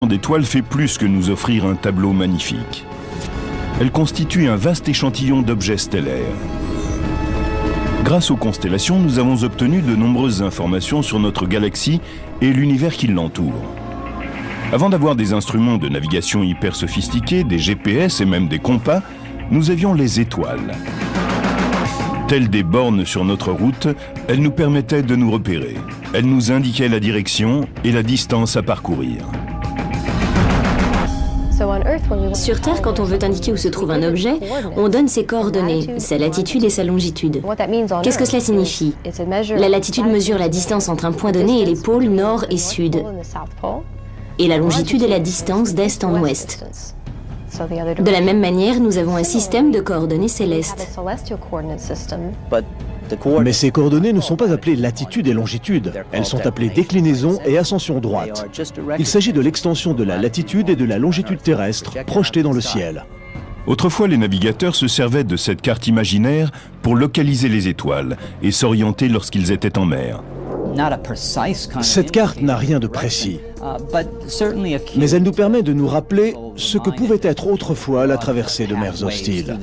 d'étoiles fait plus que nous offrir un tableau magnifique. Elle constitue un vaste échantillon d'objets stellaires. Grâce aux constellations, nous avons obtenu de nombreuses informations sur notre galaxie et l'univers qui l'entoure. Avant d'avoir des instruments de navigation hyper sophistiqués, des GPS et même des compas, nous avions les étoiles. Telles des bornes sur notre route, elles nous permettaient de nous repérer. Elles nous indiquaient la direction et la distance à parcourir. Sur Terre, quand on veut indiquer où se trouve un objet, on donne ses coordonnées, sa latitude et sa longitude. Qu'est-ce que cela signifie? La latitude mesure la distance entre un point donné et les pôles nord et sud. Et la longitude est la distance d'est en ouest. De la même manière, nous avons un système de coordonnées célestes. Mais ces coordonnées ne sont pas appelées latitude et longitude. Elles sont appelées déclinaison et ascension droite. Il s'agit de l'extension de la latitude et de la longitude terrestre projetées dans le ciel. Autrefois, les navigateurs se servaient de cette carte imaginaire pour localiser les étoiles et s'orienter lorsqu'ils étaient en mer. Cette carte n'a rien de précis, mais elle nous permet de nous rappeler ce que pouvait être autrefois la traversée de mers hostiles.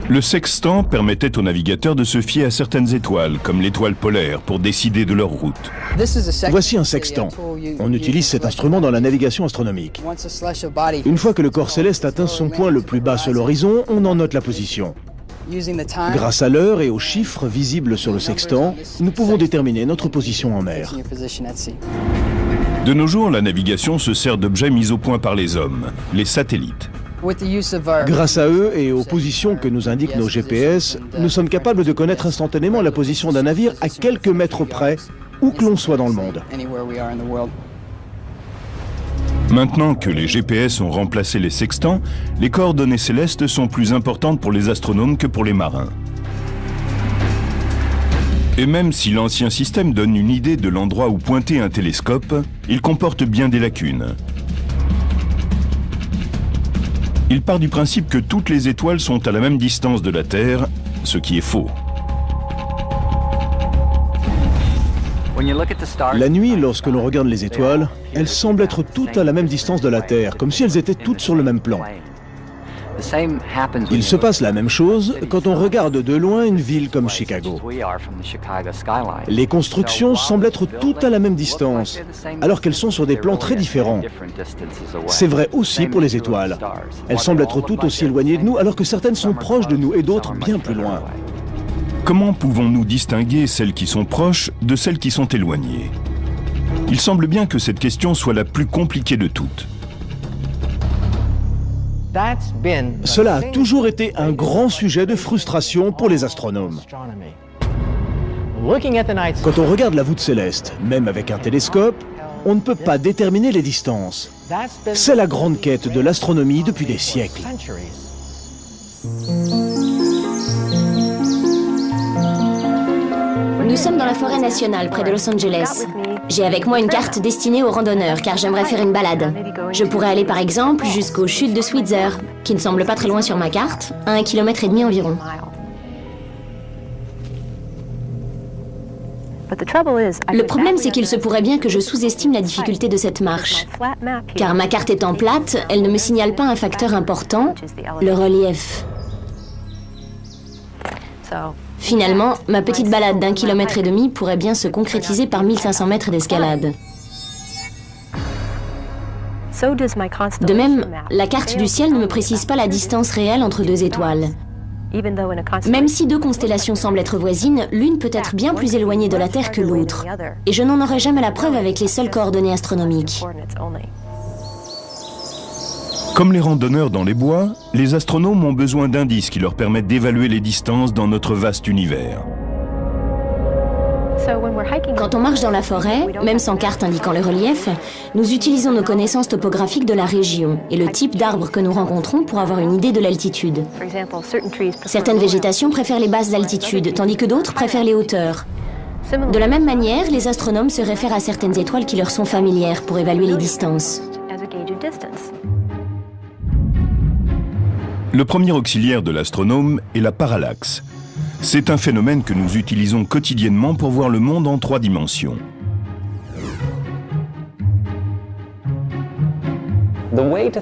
Le sextant permettait aux navigateurs de se fier à certaines étoiles, comme l'étoile polaire, pour décider de leur route. Voici un sextant. On utilise cet instrument dans la navigation astronomique. Une fois que le corps céleste atteint son point le plus bas sur l'horizon, on en note la position. Grâce à l'heure et aux chiffres visibles sur le sextant, nous pouvons déterminer notre position en mer. De nos jours, la navigation se sert d'objets mis au point par les hommes, les satellites. Grâce à eux et aux positions que nous indiquent nos GPS, nous sommes capables de connaître instantanément la position d'un navire à quelques mètres près, où que l'on soit dans le monde. Maintenant que les GPS ont remplacé les sextants, les coordonnées célestes sont plus importantes pour les astronomes que pour les marins. Et même si l'ancien système donne une idée de l'endroit où pointer un télescope, il comporte bien des lacunes. Il part du principe que toutes les étoiles sont à la même distance de la Terre, ce qui est faux. La nuit, lorsque l'on regarde les étoiles, elles semblent être toutes à la même distance de la Terre, comme si elles étaient toutes sur le même plan. Il se passe la même chose quand on regarde de loin une ville comme Chicago. Les constructions semblent être toutes à la même distance, alors qu'elles sont sur des plans très différents. C'est vrai aussi pour les étoiles. Elles semblent être toutes aussi éloignées de nous, alors que certaines sont proches de nous et d'autres bien plus loin. Comment pouvons-nous distinguer celles qui sont proches de celles qui sont éloignées? Il semble bien que cette question soit la plus compliquée de toutes. Cela a toujours été un grand sujet de frustration pour les astronomes. Quand on regarde la voûte céleste, même avec un télescope, on ne peut pas déterminer les distances. C'est la grande quête de l'astronomie depuis des siècles. Nous sommes dans la forêt nationale, près de Los Angeles. J'ai avec moi une carte destinée aux randonneurs, car j'aimerais faire une balade. Je pourrais aller par exemple jusqu'aux chutes de Switzer, qui ne semblent pas très loin sur ma carte, à 1,5 km environ. Le problème, c'est qu'il se pourrait bien que je sous-estime la difficulté de cette marche. Car ma carte étant plate, elle ne me signale pas un facteur important, le relief. Finalement, ma petite balade d'1,5 km pourrait bien se concrétiser par 1500 mètres d'escalade. De même, la carte du ciel ne me précise pas la distance réelle entre deux étoiles. Même si deux constellations semblent être voisines, l'une peut être bien plus éloignée de la Terre que l'autre. Et je n'en aurai jamais la preuve avec les seules coordonnées astronomiques. Comme les randonneurs dans les bois, les astronomes ont besoin d'indices qui leur permettent d'évaluer les distances dans notre vaste univers. Quand on marche dans la forêt, même sans carte indiquant le relief, nous utilisons nos connaissances topographiques de la région et le type d'arbres que nous rencontrons pour avoir une idée de l'altitude. Certaines végétations préfèrent les basses altitudes, tandis que d'autres préfèrent les hauteurs. De la même manière, les astronomes se réfèrent à certaines étoiles qui leur sont familières pour évaluer les distances. Le premier auxiliaire de l'astronome est la parallaxe. C'est un phénomène que nous utilisons quotidiennement pour voir le monde en 3 dimensions.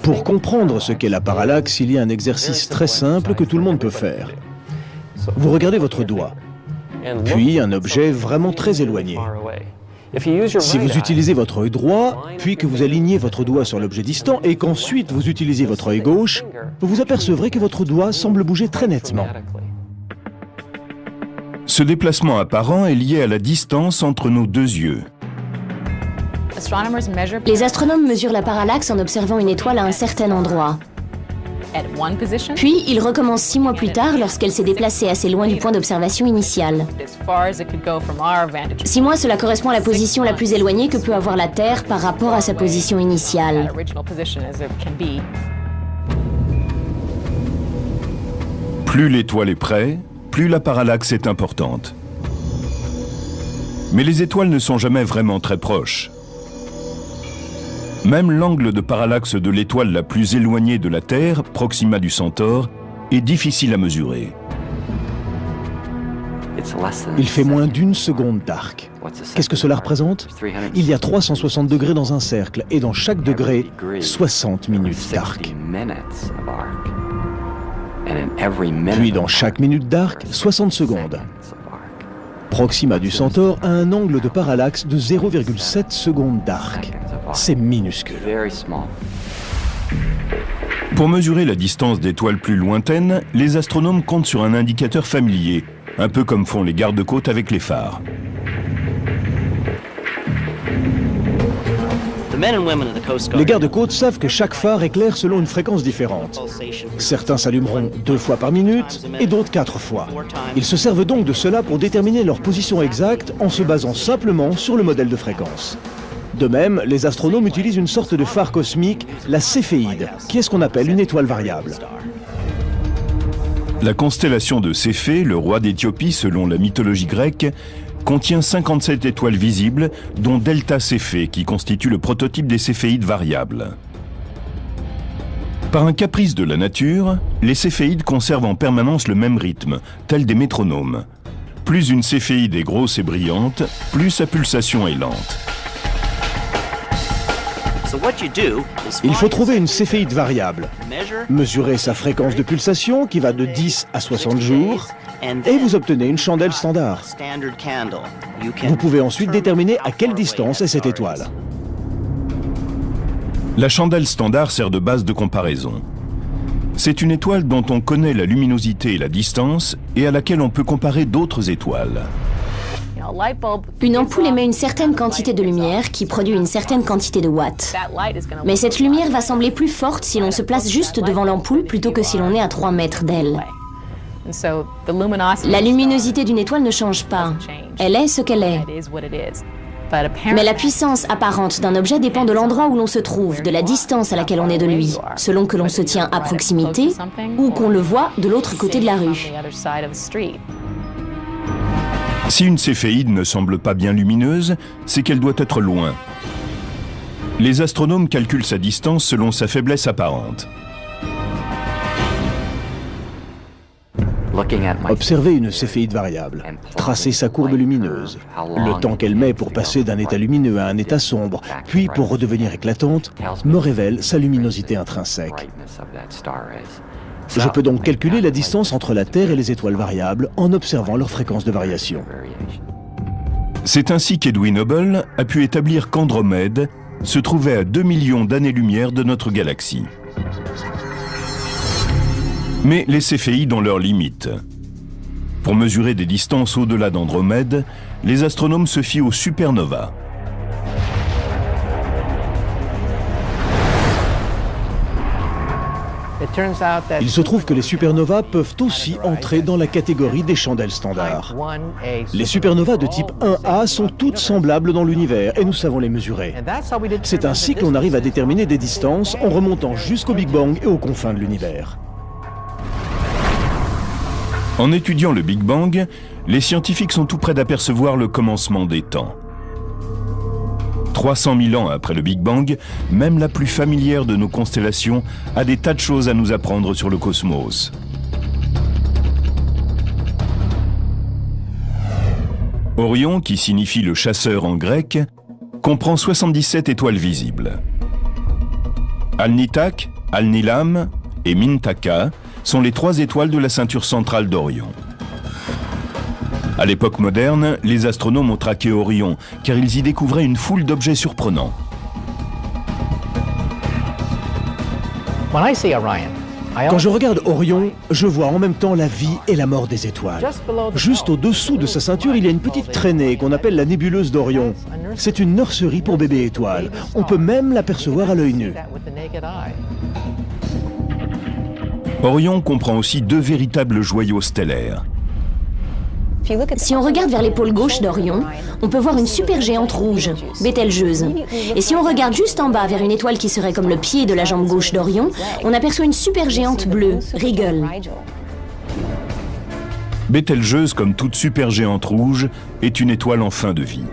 Pour comprendre ce qu'est la parallaxe, il y a un exercice très simple que tout le monde peut faire. Vous regardez votre doigt, puis un objet vraiment très éloigné. Si vous utilisez votre œil droit, puis que vous alignez votre doigt sur l'objet distant et qu'ensuite vous utilisez votre œil gauche, vous vous apercevrez que votre doigt semble bouger très nettement. Ce déplacement apparent est lié à la distance entre nos deux yeux. Les astronomes mesurent la parallaxe en observant une étoile à un certain endroit. Puis, ils recommencent 6 mois plus tard lorsqu'elle s'est déplacée assez loin du point d'observation initial. 6 mois, cela correspond à la position la plus éloignée que peut avoir la Terre par rapport à sa position initiale. Plus l'étoile est près, plus la parallaxe est importante. Mais les étoiles ne sont jamais vraiment très proches. Même l'angle de parallaxe de l'étoile la plus éloignée de la Terre, Proxima du Centaure, est difficile à mesurer. Il fait moins d'1 seconde d'arc. Qu'est-ce que cela représente? Il y a 360 degrés dans un cercle et dans chaque degré, 60 minutes d'arc. Puis dans chaque minute d'arc, 60 secondes. Proxima du Centaure a un angle de parallaxe de 0,7 secondes d'arc. C'est minuscule. Pour mesurer la distance d'étoiles plus lointaines, les astronomes comptent sur un indicateur familier, un peu comme font les gardes-côtes avec les phares. Les gardes-côtes savent que chaque phare éclaire selon une fréquence différente. Certains s'allumeront 2 fois par minute et d'autres 4 fois. Ils se servent donc de cela pour déterminer leur position exacte en se basant simplement sur le modèle de fréquence. De même, les astronomes utilisent une sorte de phare cosmique, la Céphéide, qui est ce qu'on appelle une étoile variable. La constellation de Céphée, le roi d'Éthiopie selon la mythologie grecque, contient 57 étoiles visibles, dont Delta Céphée, qui constitue le prototype des céphéides variables. Par un caprice de la nature, les céphéides conservent en permanence le même rythme, tel des métronomes. Plus une céphéide est grosse et brillante, plus sa pulsation est lente. Il faut trouver une céphéide variable, mesurer sa fréquence de pulsation qui va de 10 à 60 jours, et vous obtenez une chandelle standard. Vous pouvez ensuite déterminer à quelle distance est cette étoile. La chandelle standard sert de base de comparaison. C'est une étoile dont on connaît la luminosité et la distance et à laquelle on peut comparer d'autres étoiles. Une ampoule émet une certaine quantité de lumière qui produit une certaine quantité de watts. Mais cette lumière va sembler plus forte si l'on se place juste devant l'ampoule plutôt que si l'on est à 3 mètres d'elle. La luminosité d'une étoile ne change pas. Elle est ce qu'elle est. Mais la puissance apparente d'un objet dépend de l'endroit où l'on se trouve, de la distance à laquelle on est de lui, selon que l'on se tient à proximité ou qu'on le voit de l'autre côté de la rue. Si une céphéide ne semble pas bien lumineuse, c'est qu'elle doit être loin. Les astronomes calculent sa distance selon sa faiblesse apparente. Observez une céphéide variable, tracez sa courbe lumineuse, le temps qu'elle met pour passer d'un état lumineux à un état sombre, puis pour redevenir éclatante, me révèle sa luminosité intrinsèque. Je peux donc calculer la distance entre la Terre et les étoiles variables en observant leur fréquence de variation. C'est ainsi qu'Edwin Hubble a pu établir qu'Andromède se trouvait à 2 millions d'années-lumière de notre galaxie. Mais les céphéides ont leurs limites. Pour mesurer des distances au-delà d'Andromède, les astronomes se fient aux supernovas. Il se trouve que les supernovas peuvent aussi entrer dans la catégorie des chandelles standards. Les supernovas de type 1A sont toutes semblables dans l'univers et nous savons les mesurer. C'est ainsi que l'on arrive à déterminer des distances en remontant jusqu'au Big Bang et aux confins de l'univers. En étudiant le Big Bang, les scientifiques sont tout près d'apercevoir le commencement des temps. 300 000 ans après le Big Bang, même la plus familière de nos constellations a des tas de choses à nous apprendre sur le cosmos. Orion, qui signifie le chasseur en grec, comprend 77 étoiles visibles. Alnitak, Alnilam et Mintaka sont les 3 étoiles de la ceinture centrale d'Orion. À l'époque moderne, les astronomes ont traqué Orion, car ils y découvraient une foule d'objets surprenants. Quand je regarde Orion, je vois en même temps la vie et la mort des étoiles. Juste au-dessous de sa ceinture, il y a une petite traînée qu'on appelle la nébuleuse d'Orion. C'est une nurserie pour bébés étoiles. On peut même l'apercevoir à l'œil nu. Orion comprend aussi 2 véritables joyaux stellaires. Si on regarde vers l'épaule gauche d'Orion, on peut voir une supergéante rouge, Bételgeuse. Et si on regarde juste en bas vers une étoile qui serait comme le pied de la jambe gauche d'Orion, on aperçoit une supergéante bleue, Rigel. Bételgeuse, comme toute supergéante rouge, est une étoile en fin de vie.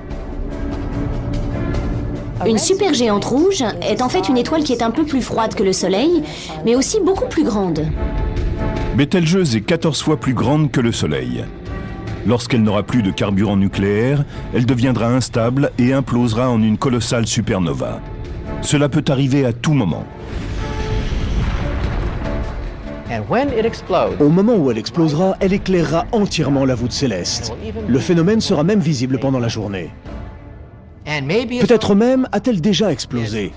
Une supergéante rouge est en fait une étoile qui est un peu plus froide que le Soleil, mais aussi beaucoup plus grande. Bételgeuse est 14 fois plus grande que le Soleil. Lorsqu'elle n'aura plus de carburant nucléaire, elle deviendra instable et implosera en une colossale supernova. Cela peut arriver à tout moment. Au moment où elle explosera, elle éclairera entièrement la voûte céleste. Le phénomène sera même visible pendant la journée. Peut-être même a-t-elle déjà explosé.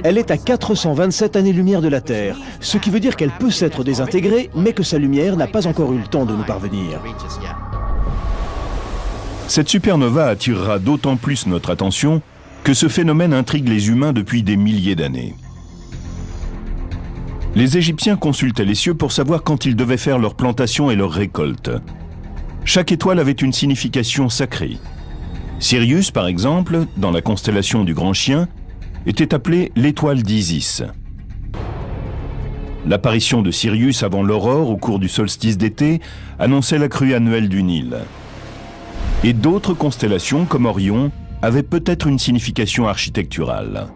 Elle est à 427 années-lumière de la Terre, ce qui veut dire qu'elle peut s'être désintégrée, mais que sa lumière n'a pas encore eu le temps de nous parvenir. Cette supernova attirera d'autant plus notre attention que ce phénomène intrigue les humains depuis des milliers d'années. Les Égyptiens consultaient les cieux pour savoir quand ils devaient faire leurs plantations et leurs récoltes. Chaque étoile avait une signification sacrée. Sirius, par exemple, dans la constellation du Grand Chien, était appelée l'étoile d'Isis. L'apparition de Sirius avant l'aurore au cours du solstice d'été annonçait la crue annuelle du Nil. Et d'autres constellations, comme Orion, avaient peut-être une signification architecturale.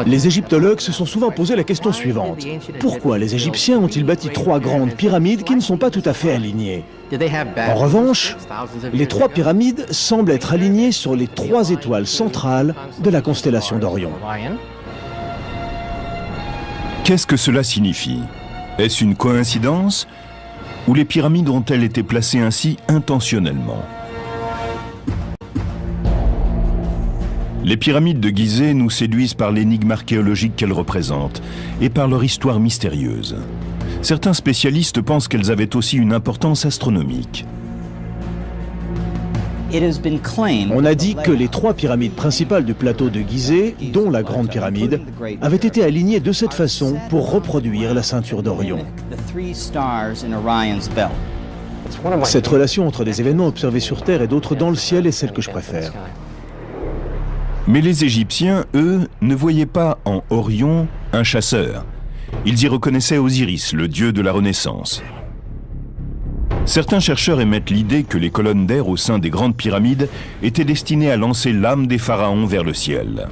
Les égyptologues se sont souvent posé la question suivante. Pourquoi les Égyptiens ont-ils bâti 3 grandes pyramides qui ne sont pas tout à fait alignées? En revanche, les 3 pyramides semblent être alignées sur les 3 étoiles centrales de la constellation d'Orion. Qu'est-ce que cela signifie? Est-ce une coïncidence? Ou les pyramides ont-elles été placées ainsi intentionnellement? Les pyramides de Gizeh nous séduisent par l'énigme archéologique qu'elles représentent et par leur histoire mystérieuse. Certains spécialistes pensent qu'elles avaient aussi une importance astronomique. On a dit que les 3 pyramides principales du plateau de Gizeh, dont la Grande Pyramide, avaient été alignées de cette façon pour reproduire la ceinture d'Orion. Cette relation entre des événements observés sur Terre et d'autres dans le ciel est celle que je préfère. Mais les Égyptiens, eux, ne voyaient pas en Orion un chasseur. Ils y reconnaissaient Osiris, le dieu de la Renaissance. Certains chercheurs émettent l'idée que les colonnes d'air au sein des grandes pyramides étaient destinées à lancer l'âme des pharaons vers le ciel.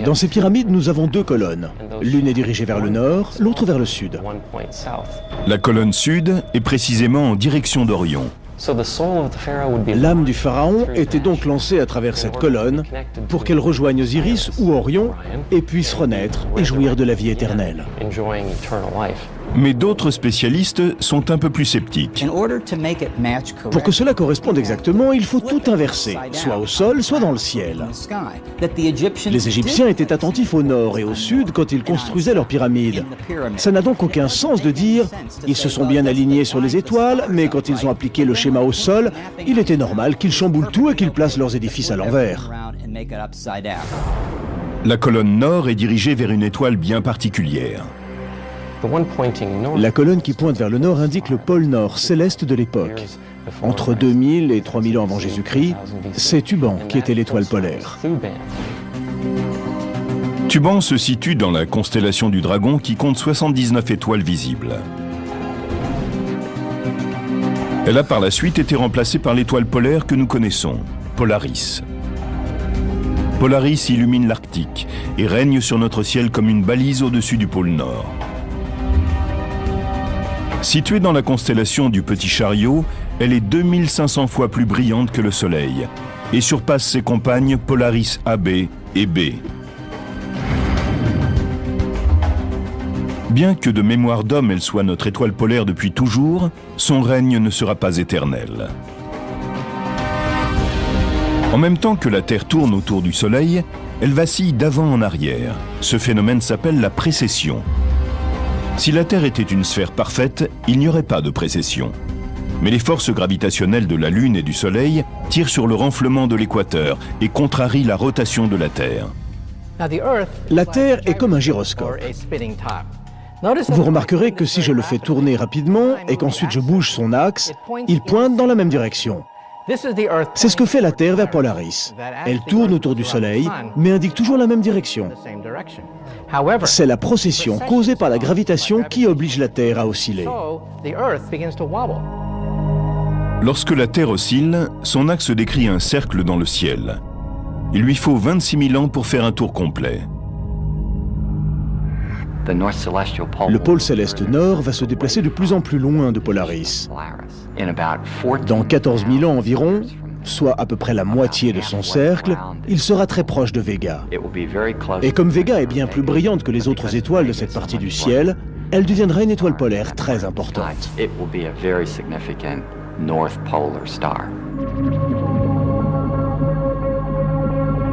Dans ces pyramides, nous avons 2 colonnes. L'une est dirigée vers le nord, l'autre vers le sud. La colonne sud est précisément en direction d'Orion. L'âme du pharaon était donc lancée à travers cette colonne pour qu'elle rejoigne Osiris ou Orion et puisse renaître et jouir de la vie éternelle. Mais d'autres spécialistes sont un peu plus sceptiques. Pour que cela corresponde exactement, il faut tout inverser, soit au sol, soit dans le ciel. Les Égyptiens étaient attentifs au nord et au sud quand ils construisaient leurs pyramides. Ça n'a donc aucun sens de dire « ils se sont bien alignés sur les étoiles, mais quand ils ont appliqué le schéma au sol, il était normal qu'ils chamboulent tout et qu'ils placent leurs édifices à l'envers. » La colonne nord est dirigée vers une étoile bien particulière. La colonne qui pointe vers le nord indique le pôle nord céleste de l'époque. Entre 2000 et 3000 ans avant Jésus-Christ, c'est Tuban qui était l'étoile polaire. Tuban se situe dans la constellation du Dragon qui compte 79 étoiles visibles. Elle a par la suite été remplacée par l'étoile polaire que nous connaissons, Polaris. Polaris illumine l'Arctique et règne sur notre ciel comme une balise au-dessus du pôle Nord. Située dans la constellation du Petit Chariot, elle est 2500 fois plus brillante que le Soleil et surpasse ses compagnes Polaris AB et B. Bien que de mémoire d'homme elle soit notre étoile polaire depuis toujours, son règne ne sera pas éternel. En même temps que la Terre tourne autour du Soleil, elle vacille d'avant en arrière. Ce phénomène s'appelle la précession. Si la Terre était une sphère parfaite, il n'y aurait pas de précession. Mais les forces gravitationnelles de la Lune et du Soleil tirent sur le renflement de l'équateur et contrarient la rotation de la Terre. La Terre est comme un gyroscope. Vous remarquerez que si je le fais tourner rapidement et qu'ensuite je bouge son axe, il pointe dans la même direction. C'est ce que fait la Terre vers Polaris. Elle tourne autour du Soleil, mais indique toujours la même direction. C'est la procession causée par la gravitation qui oblige la Terre à osciller. Lorsque la Terre oscille, son axe décrit un cercle dans le ciel. Il lui faut 26 000 ans pour faire un tour complet. Le pôle céleste nord va se déplacer de plus en plus loin de Polaris. Dans 14 000 ans environ, soit à peu près la moitié de son cercle, il sera très proche de Vega. Et comme Vega est bien plus brillante que les autres étoiles de cette partie du ciel, elle deviendra une étoile polaire très importante.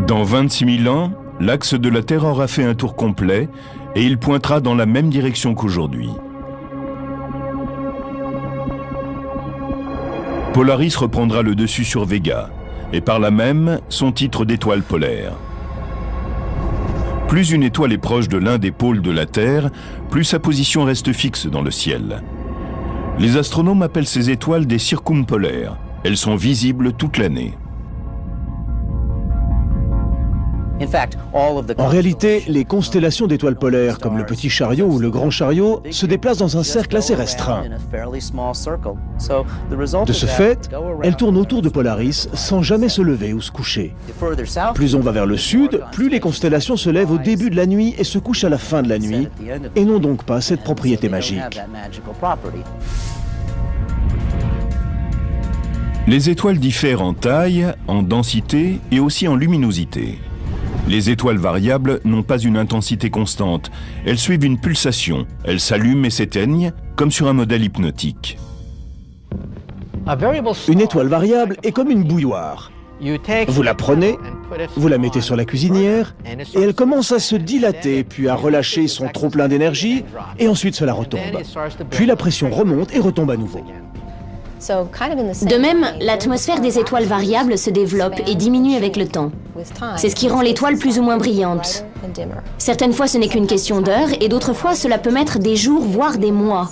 Dans 26 000 ans, l'axe de la Terre aura fait un tour complet et il pointera dans la même direction qu'aujourd'hui. Polaris reprendra le dessus sur Vega et par là même son titre d'étoile polaire. Plus une étoile est proche de l'un des pôles de la Terre, plus sa position reste fixe dans le ciel. Les astronomes appellent ces étoiles des circumpolaires. Elles sont visibles toute l'année. En réalité, les constellations d'étoiles polaires, comme le Petit Chariot ou le Grand Chariot, se déplacent dans un cercle assez restreint. De ce fait, elles tournent autour de Polaris sans jamais se lever ou se coucher. Plus on va vers le sud, plus les constellations se lèvent au début de la nuit et se couchent à la fin de la nuit, et n'ont donc pas cette propriété magique. Les étoiles diffèrent en taille, en densité et aussi en luminosité. Les étoiles variables n'ont pas une intensité constante. Elles suivent une pulsation. Elles s'allument et s'éteignent, comme sur un modèle hypnotique. Une étoile variable est comme une bouilloire. Vous la prenez, vous la mettez sur la cuisinière, et elle commence à se dilater, puis à relâcher son trop-plein d'énergie, et ensuite cela retombe. Puis la pression remonte et retombe à nouveau. De même, l'atmosphère des étoiles variables se développe et diminue avec le temps. C'est ce qui rend l'étoile plus ou moins brillante. Certaines fois, ce n'est qu'une question d'heures, et d'autres fois, cela peut mettre des jours, voire des mois.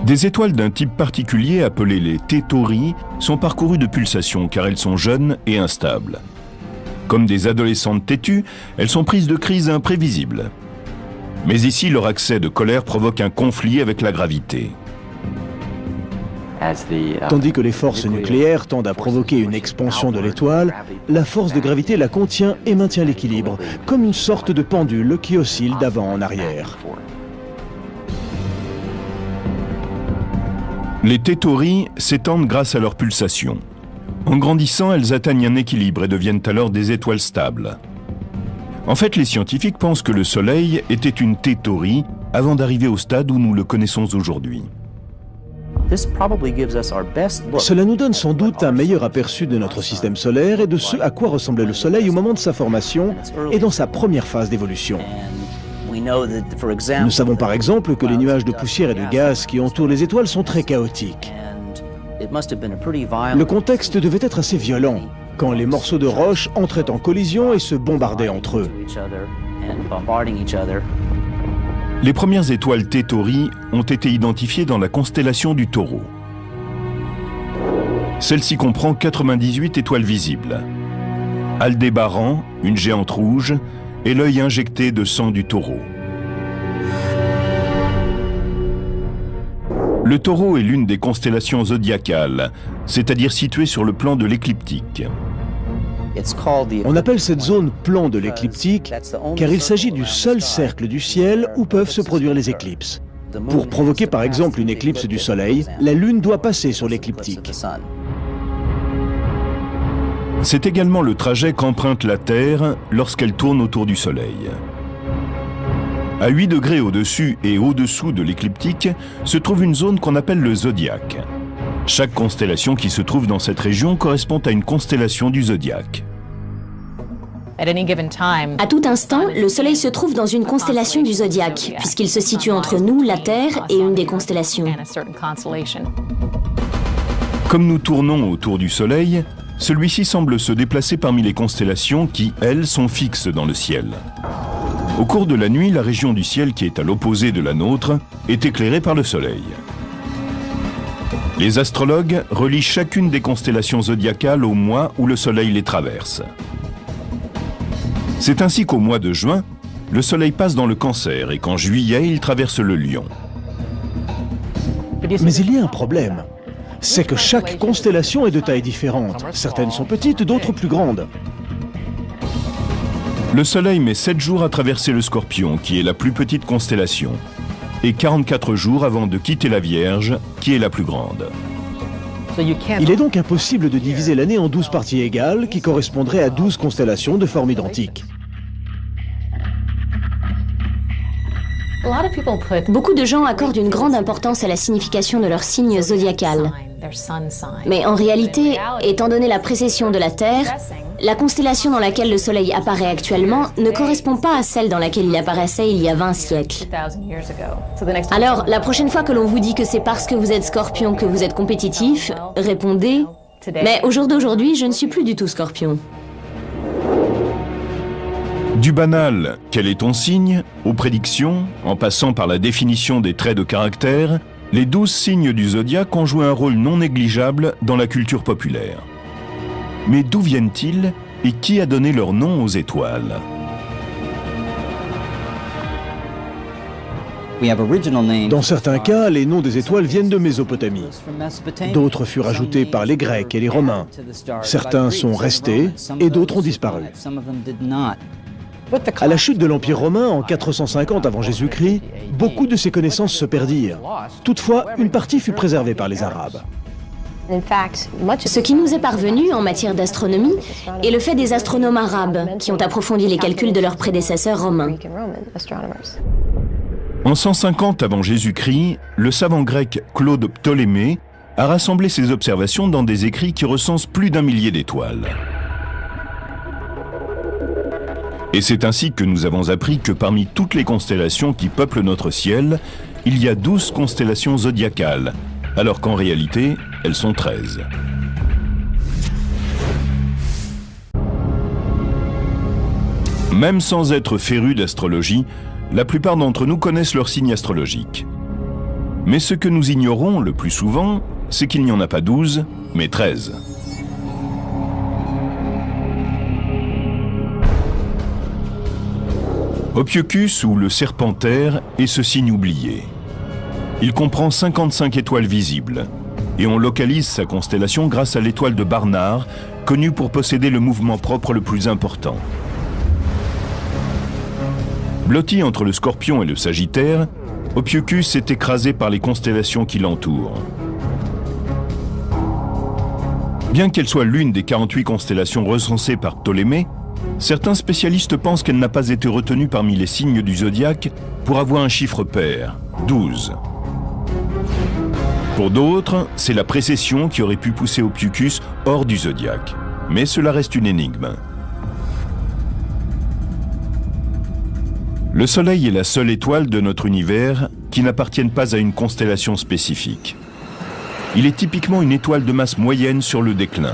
Des étoiles d'un type particulier, appelées les T-Tauri, sont parcourues de pulsations car elles sont jeunes et instables. Comme des adolescentes têtues, elles sont prises de crises imprévisibles. Mais ici, leur accès de colère provoque un conflit avec la gravité. Tandis que les forces nucléaires tendent à provoquer une expansion de l'étoile, la force de gravité la contient et maintient l'équilibre, comme une sorte de pendule qui oscille d'avant en arrière. Les T-Tauri s'étendent grâce à leur pulsation. En grandissant, elles atteignent un équilibre et deviennent alors des étoiles stables. En fait, les scientifiques pensent que le Soleil était une T-Tauri avant d'arriver au stade où nous le connaissons aujourd'hui. Cela nous donne sans doute un meilleur aperçu de notre système solaire et de ce à quoi ressemblait le Soleil au moment de sa formation et dans sa première phase d'évolution. Nous savons par exemple que les nuages de poussière et de gaz qui entourent les étoiles sont très chaotiques. Le contexte devait être assez violent, quand les morceaux de roche entraient en collision et se bombardaient entre eux. Les premières étoiles T-Tauri ont été identifiées dans la constellation du Taureau. Celle-ci comprend 98 étoiles visibles. Aldébaran, une géante rouge, et l'œil injecté de sang du Taureau. Le Taureau est l'une des constellations zodiacales, c'est-à-dire située sur le plan de l'écliptique. On appelle cette zone plan de l'écliptique car il s'agit du seul cercle du ciel où peuvent se produire les éclipses. Pour provoquer par exemple une éclipse du Soleil, la Lune doit passer sur l'écliptique. C'est également le trajet qu'emprunte la Terre lorsqu'elle tourne autour du Soleil. À 8 degrés au-dessus et au-dessous de l'écliptique se trouve une zone qu'on appelle le zodiaque. Chaque constellation qui se trouve dans cette région correspond à une constellation du zodiaque. À tout instant, le Soleil se trouve dans une constellation du zodiaque, puisqu'il se situe entre nous, la Terre, et une des constellations. Comme nous tournons autour du Soleil, celui-ci semble se déplacer parmi les constellations qui, elles, sont fixes dans le ciel. Au cours de la nuit, la région du ciel qui est à l'opposé de la nôtre est éclairée par le Soleil. Les astrologues relient chacune des constellations zodiacales au mois où le Soleil les traverse. C'est ainsi qu'au mois de juin, le Soleil passe dans le Cancer et qu'en juillet, il traverse le Lion. Mais il y a un problème. C'est que chaque constellation est de taille différente. Certaines sont petites, d'autres plus grandes. Le Soleil met 7 jours à traverser le Scorpion, qui est la plus petite constellation, et 44 jours avant de quitter la Vierge, qui est la plus grande. Il est donc impossible de diviser l'année en 12 parties égales, qui correspondraient à 12 constellations de forme identique. Beaucoup de gens accordent une grande importance à la signification de leur signe zodiacal. Mais en réalité, étant donné la précession de la Terre, la constellation dans laquelle le Soleil apparaît actuellement ne correspond pas à celle dans laquelle il apparaissait il y a 20 siècles. Alors, la prochaine fois que l'on vous dit que c'est parce que vous êtes Scorpion que vous êtes compétitif, répondez « Mais au jour d'aujourd'hui, je ne suis plus du tout Scorpion ». Du banal « Quel est ton signe ?» aux prédictions, en passant par la définition des traits de caractère, les 12 signes du zodiaque ont joué un rôle non négligeable dans la culture populaire. Mais d'où viennent-ils et qui a donné leur nom aux étoiles? Dans certains cas, les noms des étoiles viennent de Mésopotamie. D'autres furent ajoutés par les Grecs et les Romains. Certains sont restés et d'autres ont disparu. À la chute de l'Empire romain en 450 avant Jésus-Christ, beaucoup de ces connaissances se perdirent. Toutefois, une partie fut préservée par les Arabes. Ce qui nous est parvenu en matière d'astronomie est le fait des astronomes arabes qui ont approfondi les calculs de leurs prédécesseurs romains. En 150 avant Jésus-Christ, le savant grec Claude Ptolémée a rassemblé ses observations dans des écrits qui recensent plus d'1 millier d'étoiles. Et c'est ainsi que nous avons appris que parmi toutes les constellations qui peuplent notre ciel, il y a 12 constellations zodiacales, alors qu'en réalité, elles sont 13. Même sans être férus d'astrologie, la plupart d'entre nous connaissent leur signe astrologique. Mais ce que nous ignorons le plus souvent, c'est qu'il n'y en a pas 12, mais 13. Ophiuchus, ou le Serpentaire, est ce signe oublié. Il comprend 55 étoiles visibles, et on localise sa constellation grâce à l'étoile de Barnard, connue pour posséder le mouvement propre le plus important. Blotti entre le Scorpion et le Sagittaire, Ophiuchus est écrasé par les constellations qui l'entourent. Bien qu'elle soit l'une des 48 constellations recensées par Ptolémée, certains spécialistes pensent qu'elle n'a pas été retenue parmi les signes du zodiaque pour avoir un chiffre pair, 12. Pour d'autres, c'est la précession qui aurait pu pousser Ophiuchus hors du zodiaque. Mais cela reste une énigme. Le Soleil est la seule étoile de notre univers qui n'appartienne pas à une constellation spécifique. Il est typiquement une étoile de masse moyenne sur le déclin.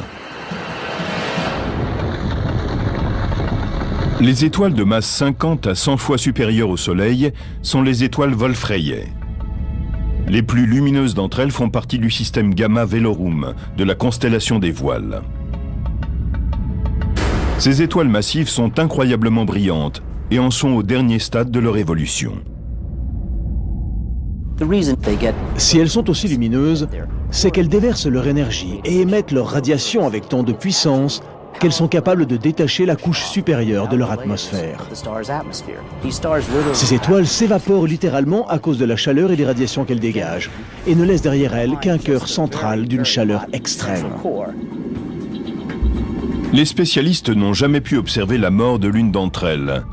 Les étoiles de masse 50 à 100 fois supérieures au Soleil sont les étoiles Wolf-Rayet. Les plus lumineuses d'entre elles font partie du système Gamma Velorum, de la constellation des Voiles. Ces étoiles massives sont incroyablement brillantes et en sont au dernier stade de leur évolution. Si elles sont aussi lumineuses, c'est qu'elles déversent leur énergie et émettent leur radiation avec tant de puissance qu'elles sont capables de détacher la couche supérieure de leur atmosphère. Ces étoiles s'évaporent littéralement à cause de la chaleur et des radiations qu'elles dégagent, et ne laissent derrière elles qu'un cœur central d'une chaleur extrême. Les spécialistes n'ont jamais pu observer la mort de l'une d'entre elles,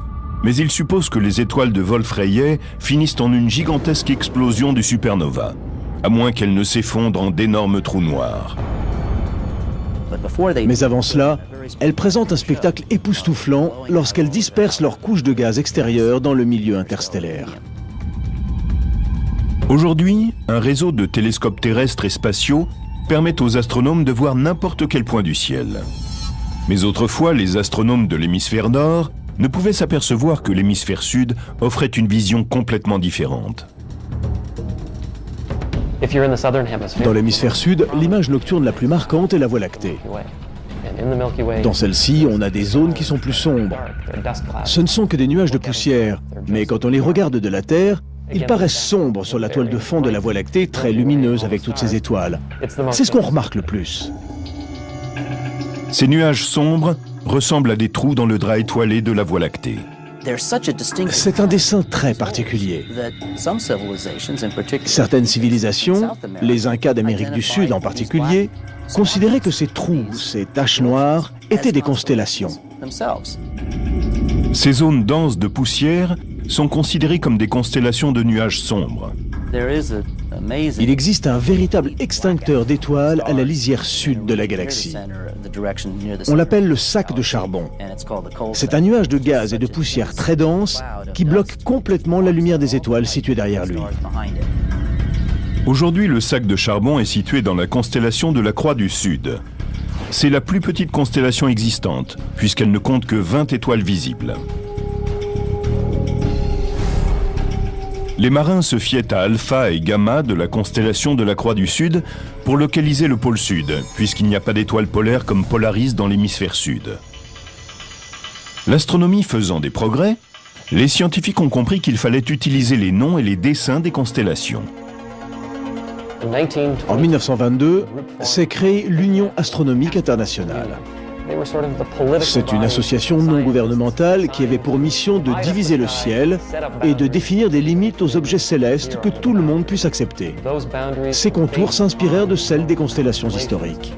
mais ils supposent que les étoiles de Wolf-Rayet finissent en une gigantesque explosion de supernova, à moins qu'elles ne s'effondrent en d'énormes trous noirs. Mais avant cela, elles présentent un spectacle époustouflant lorsqu'elles dispersent leurs couches de gaz extérieures dans le milieu interstellaire. Aujourd'hui, un réseau de télescopes terrestres et spatiaux permet aux astronomes de voir n'importe quel point du ciel. Mais autrefois, les astronomes de l'hémisphère nord ne pouvaient s'apercevoir que l'hémisphère sud offrait une vision complètement différente. Dans l'hémisphère sud, l'image nocturne la plus marquante est la Voie lactée. Dans celle-ci, on a des zones qui sont plus sombres. Ce ne sont que des nuages de poussière, mais quand on les regarde de la Terre, ils paraissent sombres sur la toile de fond de la Voie lactée, très lumineuse avec toutes ces étoiles. C'est ce qu'on remarque le plus. Ces nuages sombres ressemblent à des trous dans le drap étoilé de la Voie lactée. C'est un dessin très particulier. Certaines civilisations, les Incas d'Amérique du Sud en particulier, considéraient que ces trous, ces taches noires, étaient des constellations. Ces zones denses de poussière sont considérées comme des constellations de nuages sombres. Il existe un véritable extincteur d'étoiles à la lisière sud de la galaxie. On l'appelle le sac de charbon. C'est un nuage de gaz et de poussière très dense qui bloque complètement la lumière des étoiles situées derrière lui. Aujourd'hui, le sac de charbon est situé dans la constellation de la Croix du Sud. C'est la plus petite constellation existante, puisqu'elle ne compte que 20 étoiles visibles. Les marins se fiaient à Alpha et Gamma de la constellation de la Croix du Sud pour localiser le pôle Sud, puisqu'il n'y a pas d'étoiles polaires comme Polaris dans l'hémisphère Sud. L'astronomie faisant des progrès, les scientifiques ont compris qu'il fallait utiliser les noms et les dessins des constellations. En 1922, s'est créée l'Union astronomique internationale. C'est une association non gouvernementale qui avait pour mission de diviser le ciel et de définir des limites aux objets célestes que tout le monde puisse accepter. Ces contours s'inspirèrent de celles des constellations historiques.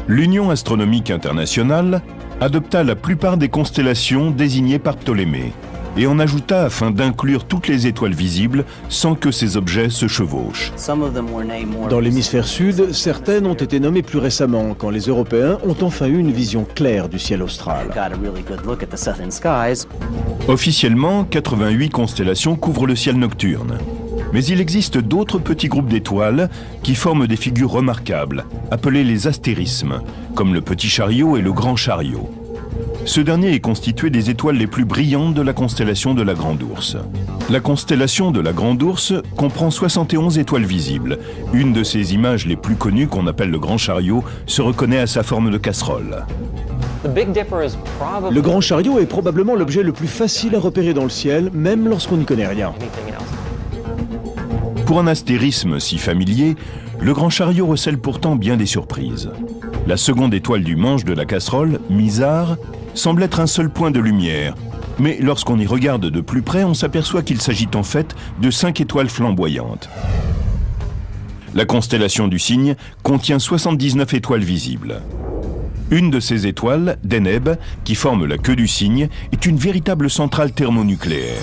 L'Union astronomique internationale adopta la plupart des constellations désignées par Ptolémée et en ajouta afin d'inclure toutes les étoiles visibles sans que ces objets se chevauchent. Dans l'hémisphère sud, certaines ont été nommées plus récemment, quand les Européens ont enfin eu une vision claire du ciel austral. Officiellement, 88 constellations couvrent le ciel nocturne. Mais il existe d'autres petits groupes d'étoiles qui forment des figures remarquables, appelées les astérismes, comme le Petit Chariot et le Grand Chariot. Ce dernier est constitué des étoiles les plus brillantes de la constellation de la Grande Ourse. La constellation de la Grande Ourse comprend 71 étoiles visibles. Une de ces images les plus connues, qu'on appelle le Grand Chariot, se reconnaît à sa forme de casserole. Le Grand Chariot est probablement l'objet le plus facile à repérer dans le ciel, même lorsqu'on n'y connaît rien. Pour un astérisme si familier, le Grand Chariot recèle pourtant bien des surprises. La seconde étoile du manche de la casserole, Mizar, semble être un seul point de lumière. Mais lorsqu'on y regarde de plus près, on s'aperçoit qu'il s'agit en fait de 5 étoiles flamboyantes. La constellation du Cygne contient 79 étoiles visibles. Une de ces étoiles, Deneb, qui forme la queue du Cygne, est une véritable centrale thermonucléaire.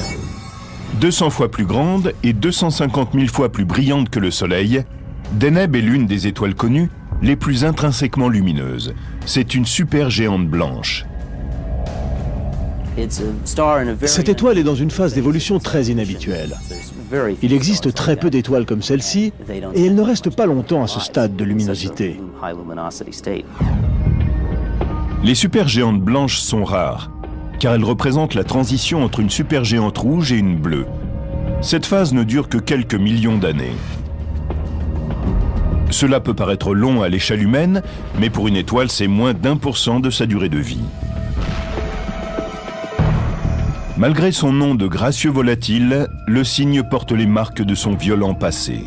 200 fois plus grande et 250 000 fois plus brillante que le Soleil, Deneb est l'une des étoiles connues les plus intrinsèquement lumineuses. C'est une supergéante blanche. Cette étoile est dans une phase d'évolution très inhabituelle. Il existe très peu d'étoiles comme celle-ci, et elle ne reste pas longtemps à ce stade de luminosité. Les supergéantes blanches sont rares, car elles représentent la transition entre une supergéante rouge et une bleue. Cette phase ne dure que quelques millions d'années. Cela peut paraître long à l'échelle humaine, mais pour une étoile, c'est moins d'1% de sa durée de vie. Malgré son nom de gracieux volatile, le Cygne porte les marques de son violent passé.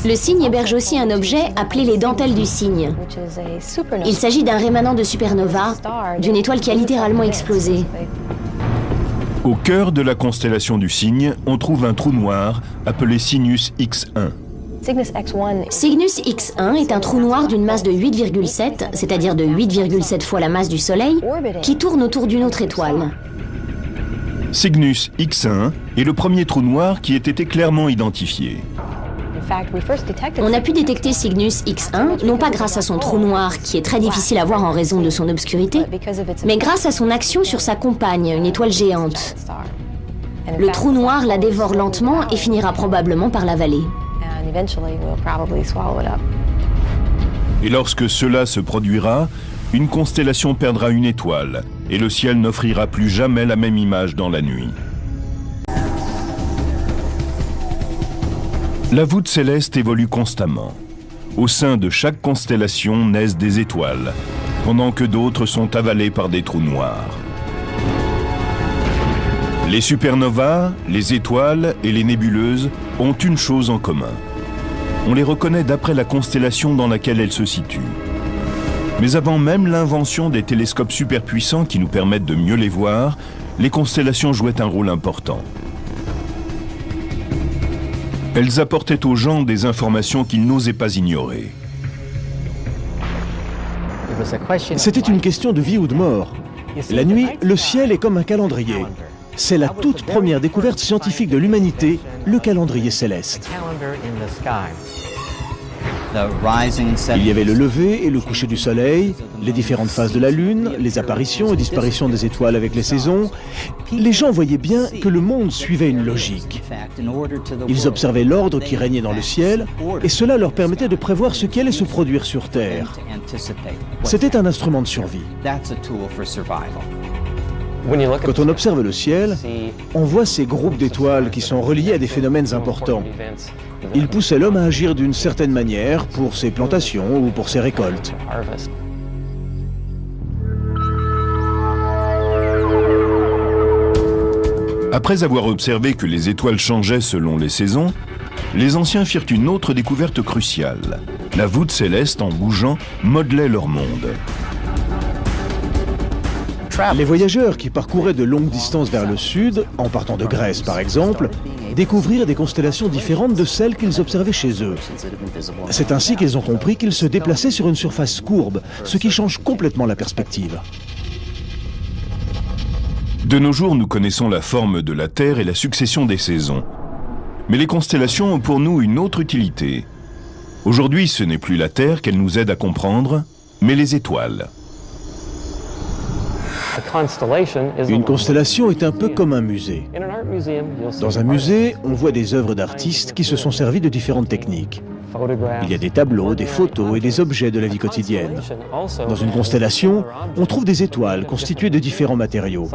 Le Cygne héberge aussi un objet appelé les dentelles du Cygne. Il s'agit d'un rémanent de supernova, d'une étoile qui a littéralement explosé. Au cœur de la constellation du Cygne, on trouve un trou noir appelé Sinus X1. Cygnus X1 est un trou noir d'une masse de 8,7, c'est-à-dire de 8,7 fois la masse du Soleil, qui tourne autour d'une autre étoile. Cygnus X1 est le premier trou noir qui ait été clairement identifié. On a pu détecter Cygnus X1, non pas grâce à son trou noir, qui est très difficile à voir en raison de son obscurité, mais grâce à son action sur sa compagne, une étoile géante. Le trou noir la dévore lentement et finira probablement par l'avaler. Et lorsque cela se produira, une constellation perdra une étoile et le ciel n'offrira plus jamais la même image dans la nuit. La voûte céleste évolue constamment. Au sein de chaque constellation naissent des étoiles, pendant que d'autres sont avalées par des trous noirs. Les supernovas, les étoiles et les nébuleuses ont une chose en commun. On les reconnaît d'après la constellation dans laquelle elles se situent. Mais avant même l'invention des télescopes superpuissants qui nous permettent de mieux les voir, les constellations jouaient un rôle important. Elles apportaient aux gens des informations qu'ils n'osaient pas ignorer. C'était une question de vie ou de mort. La nuit, le ciel est comme un calendrier. C'est la toute première découverte scientifique de l'humanité, le calendrier céleste. Il y avait le lever et le coucher du soleil, les différentes phases de la lune, les apparitions et disparitions des étoiles avec les saisons. Les gens voyaient bien que le monde suivait une logique. Ils observaient l'ordre qui régnait dans le ciel et cela leur permettait de prévoir ce qui allait se produire sur Terre. C'était un instrument de survie. Quand on observe le ciel, on voit ces groupes d'étoiles qui sont reliés à des phénomènes importants. Ils poussaient l'homme à agir d'une certaine manière pour ses plantations ou pour ses récoltes. Après avoir observé que les étoiles changeaient selon les saisons, les anciens firent une autre découverte cruciale. La voûte céleste, en bougeant, modelait leur monde. Les voyageurs qui parcouraient de longues distances vers le sud, en partant de Grèce par exemple, découvrirent des constellations différentes de celles qu'ils observaient chez eux. C'est ainsi qu'ils ont compris qu'ils se déplaçaient sur une surface courbe, ce qui change complètement la perspective. De nos jours, nous connaissons la forme de la Terre et la succession des saisons. Mais les constellations ont pour nous une autre utilité. Aujourd'hui, ce n'est plus la Terre qu'elle nous aide à comprendre, mais les étoiles. Une constellation est un peu comme un musée. Dans un musée, on voit des œuvres d'artistes qui se sont servis de différentes techniques. Il y a des tableaux, des photos et des objets de la vie quotidienne. Dans une constellation, on trouve des étoiles constituées de différents matériaux.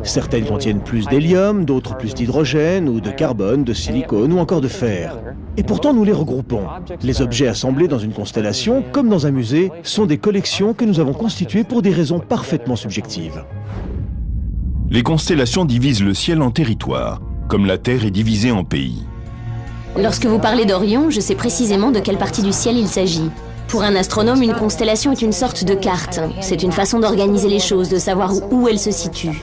Certaines contiennent plus d'hélium, d'autres plus d'hydrogène ou de carbone, de silicone ou encore de fer. Et pourtant, nous les regroupons. Les objets assemblés dans une constellation, comme dans un musée, sont des collections que nous avons constituées pour des raisons parfaitement subjectives. Les constellations divisent le ciel en territoires, comme la Terre est divisée en pays. Lorsque vous parlez d'Orion, je sais précisément de quelle partie du ciel il s'agit. Pour un astronome, une constellation est une sorte de carte. C'est une façon d'organiser les choses, de savoir où elles se situent.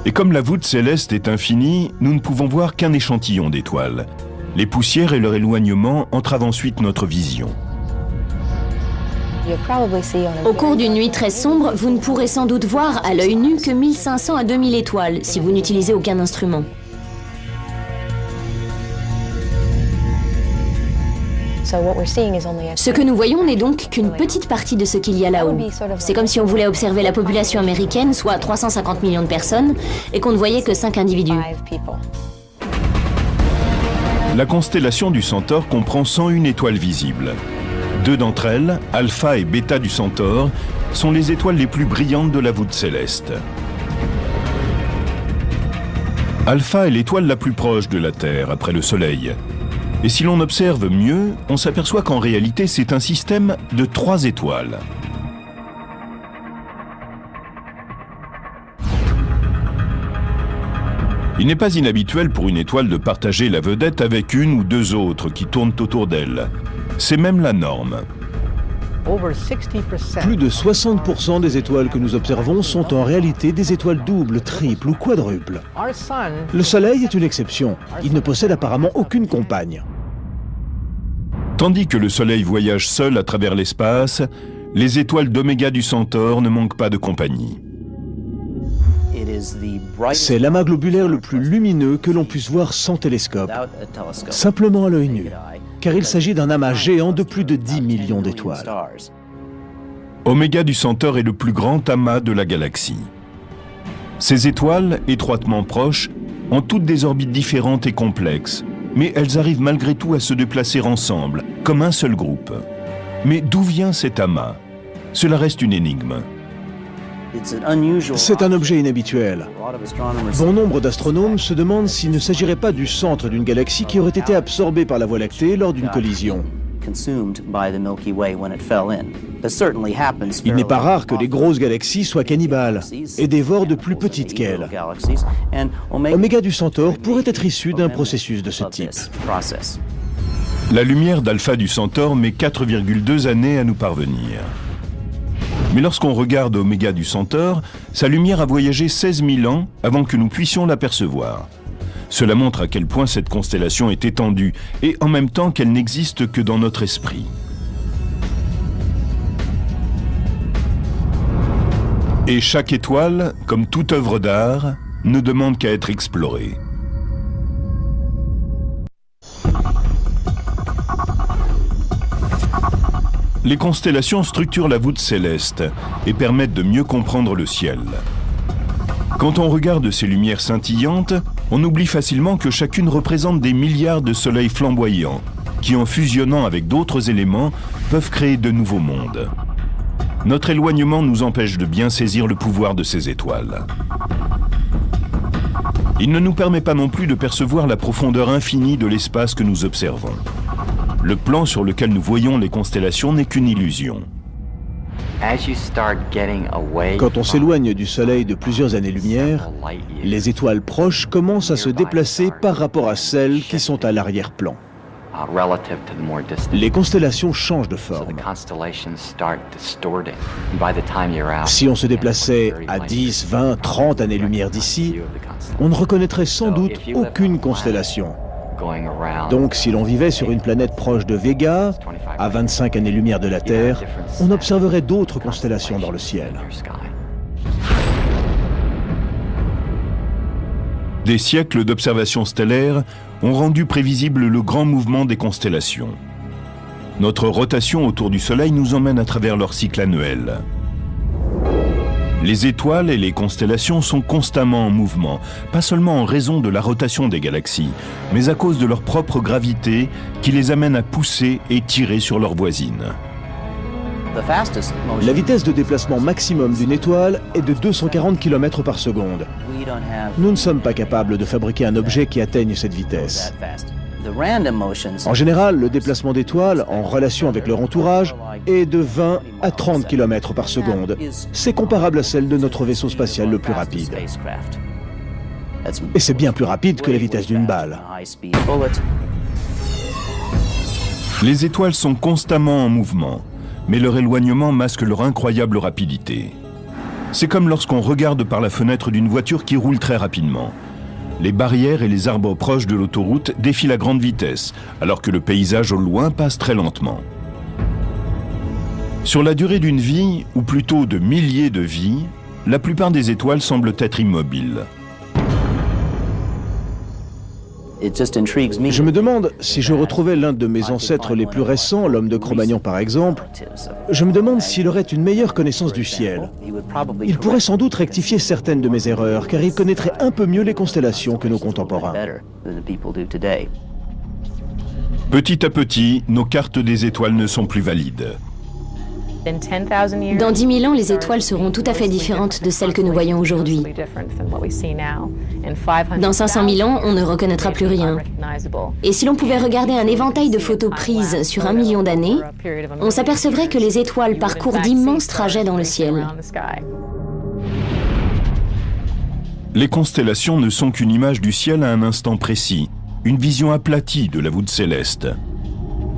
Et comme la voûte céleste est infinie, nous ne pouvons voir qu'un échantillon d'étoiles. Les poussières et leur éloignement entravent ensuite notre vision. Au cours d'une nuit très sombre, vous ne pourrez sans doute voir à l'œil nu que 1500 à 2000 étoiles, si vous n'utilisez aucun instrument. Ce que nous voyons n'est donc qu'une petite partie de ce qu'il y a là-haut. C'est comme si on voulait observer la population américaine, soit 350 millions de personnes, et qu'on ne voyait que 5 individus. La constellation du Centaure comprend 101 étoiles visibles. 2 d'entre elles, Alpha et Beta du Centaure, sont les étoiles les plus brillantes de la voûte céleste. Alpha est l'étoile la plus proche de la Terre après le Soleil. Et si l'on observe mieux, on s'aperçoit qu'en réalité, c'est un système de 3 étoiles. Il n'est pas inhabituel pour une étoile de partager la vedette avec une ou 2 autres qui tournent autour d'elle. C'est même la norme. Plus de 60% des étoiles que nous observons sont en réalité des étoiles doubles, triples ou quadruples. Le Soleil est une exception. Il ne possède apparemment aucune compagne. Tandis que le Soleil voyage seul à travers l'espace, les étoiles d'Oméga du Centaure ne manquent pas de compagnie. C'est l'amas globulaire le plus lumineux que l'on puisse voir sans télescope, simplement à l'œil nu, car il s'agit d'un amas géant de plus de 10 millions d'étoiles. Oméga du Centaure est le plus grand amas de la galaxie. Ces étoiles, étroitement proches, ont toutes des orbites différentes et complexes, mais elles arrivent malgré tout à se déplacer ensemble, comme un seul groupe. Mais d'où vient cet amas? Cela reste une énigme. C'est un objet inhabituel. Bon nombre d'astronomes se demandent s'il ne s'agirait pas du centre d'une galaxie qui aurait été absorbée par la Voie lactée lors d'une collision. Il n'est pas rare que les grosses galaxies soient cannibales et dévorent de plus petites qu'elles. Oméga du Centaure pourrait être issu d'un processus de ce type. La lumière d'Alpha du Centaure met 4,2 années à nous parvenir. Mais lorsqu'on regarde Oméga du Centaure, sa lumière a voyagé 16 000 ans avant que nous puissions l'apercevoir. Cela montre à quel point cette constellation est étendue et en même temps qu'elle n'existe que dans notre esprit. Et chaque étoile, comme toute œuvre d'art, ne demande qu'à être explorée. Les constellations structurent la voûte céleste et permettent de mieux comprendre le ciel. Quand on regarde ces lumières scintillantes, on oublie facilement que chacune représente des milliards de soleils flamboyants qui, en fusionnant avec d'autres éléments, peuvent créer de nouveaux mondes. Notre éloignement nous empêche de bien saisir le pouvoir de ces étoiles. Il ne nous permet pas non plus de percevoir la profondeur infinie de l'espace que nous observons. Le plan sur lequel nous voyons les constellations n'est qu'une illusion. Quand on s'éloigne du Soleil de plusieurs années-lumière, les étoiles proches commencent à se déplacer par rapport à celles qui sont à l'arrière-plan. Les constellations changent de forme. Si on se déplaçait à 10, 20, 30 années-lumière d'ici, on ne reconnaîtrait sans doute aucune constellation. Donc, si l'on vivait sur une planète proche de Vega, à 25 années-lumière de la Terre, on observerait d'autres constellations dans le ciel. Des siècles d'observations stellaires ont rendu prévisible le grand mouvement des constellations. Notre rotation autour du Soleil nous emmène à travers leur cycle annuel. Les étoiles et les constellations sont constamment en mouvement, pas seulement en raison de la rotation des galaxies, mais à cause de leur propre gravité qui les amène à pousser et tirer sur leurs voisines. La vitesse de déplacement maximum d'une étoile est de 240 km par seconde. Nous ne sommes pas capables de fabriquer un objet qui atteigne cette vitesse. En général, le déplacement d'étoiles en relation avec leur entourage est de 20 à 30 km par seconde. C'est comparable à celle de notre vaisseau spatial le plus rapide. Et c'est bien plus rapide que la vitesse d'une balle. Les étoiles sont constamment en mouvement, mais leur éloignement masque leur incroyable rapidité. C'est comme lorsqu'on regarde par la fenêtre d'une voiture qui roule très rapidement. Les barrières et les arbres proches de l'autoroute défilent à grande vitesse, alors que le paysage au loin passe très lentement. Sur la durée d'une vie, ou plutôt de milliers de vies, la plupart des étoiles semblent être immobiles. Je me demande si je retrouvais l'un de mes ancêtres les plus récents, l'homme de Cro-Magnon par exemple, je me demande s'il aurait une meilleure connaissance du ciel. Il pourrait sans doute rectifier certaines de mes erreurs, car il connaîtrait un peu mieux les constellations que nos contemporains. Petit à petit, nos cartes des étoiles ne sont plus valides. Dans 10 000 ans, les étoiles seront tout à fait différentes de celles que nous voyons aujourd'hui. Dans 500 000 ans, on ne reconnaîtra plus rien. Et si l'on pouvait regarder un éventail de photos prises sur 1 million d'années, on s'apercevrait que les étoiles parcourent d'immenses trajets dans le ciel. Les constellations ne sont qu'une image du ciel à un instant précis, une vision aplatie de la voûte céleste.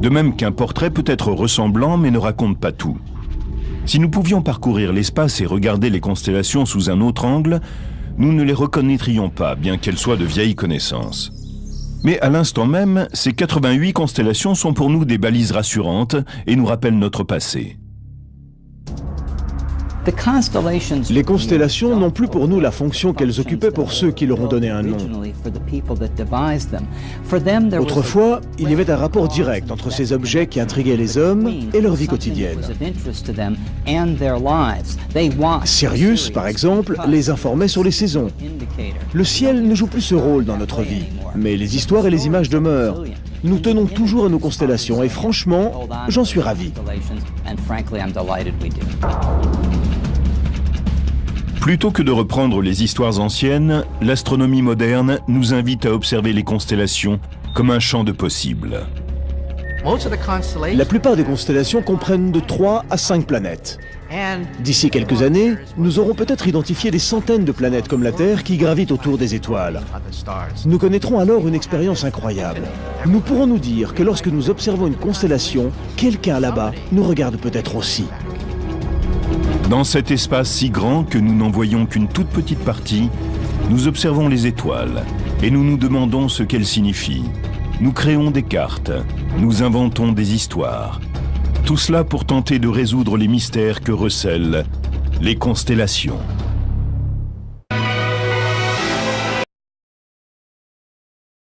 De même qu'un portrait peut être ressemblant mais ne raconte pas tout. Si nous pouvions parcourir l'espace et regarder les constellations sous un autre angle, nous ne les reconnaîtrions pas, bien qu'elles soient de vieilles connaissances. Mais à l'instant même, ces 88 constellations sont pour nous des balises rassurantes et nous rappellent notre passé. Les constellations n'ont plus pour nous la fonction qu'elles occupaient pour ceux qui leur ont donné un nom. Autrefois, il y avait un rapport direct entre ces objets qui intriguaient les hommes et leur vie quotidienne. Sirius, par exemple, les informait sur les saisons. Le ciel ne joue plus ce rôle dans notre vie, mais les histoires et les images demeurent. Nous tenons toujours à nos constellations et franchement, j'en suis ravi. Plutôt que de reprendre les histoires anciennes, l'astronomie moderne nous invite à observer les constellations comme un champ de possibles. La plupart des constellations comprennent de 3 à 5 planètes. D'ici quelques années, nous aurons peut-être identifié des centaines de planètes comme la Terre qui gravitent autour des étoiles. Nous connaîtrons alors une expérience incroyable. Nous pourrons nous dire que lorsque nous observons une constellation, quelqu'un là-bas nous regarde peut-être aussi. Dans cet espace si grand que nous n'en voyons qu'une toute petite partie, nous observons les étoiles et nous nous demandons ce qu'elles signifient. Nous créons des cartes, nous inventons des histoires. Tout cela pour tenter de résoudre les mystères que recèlent les constellations.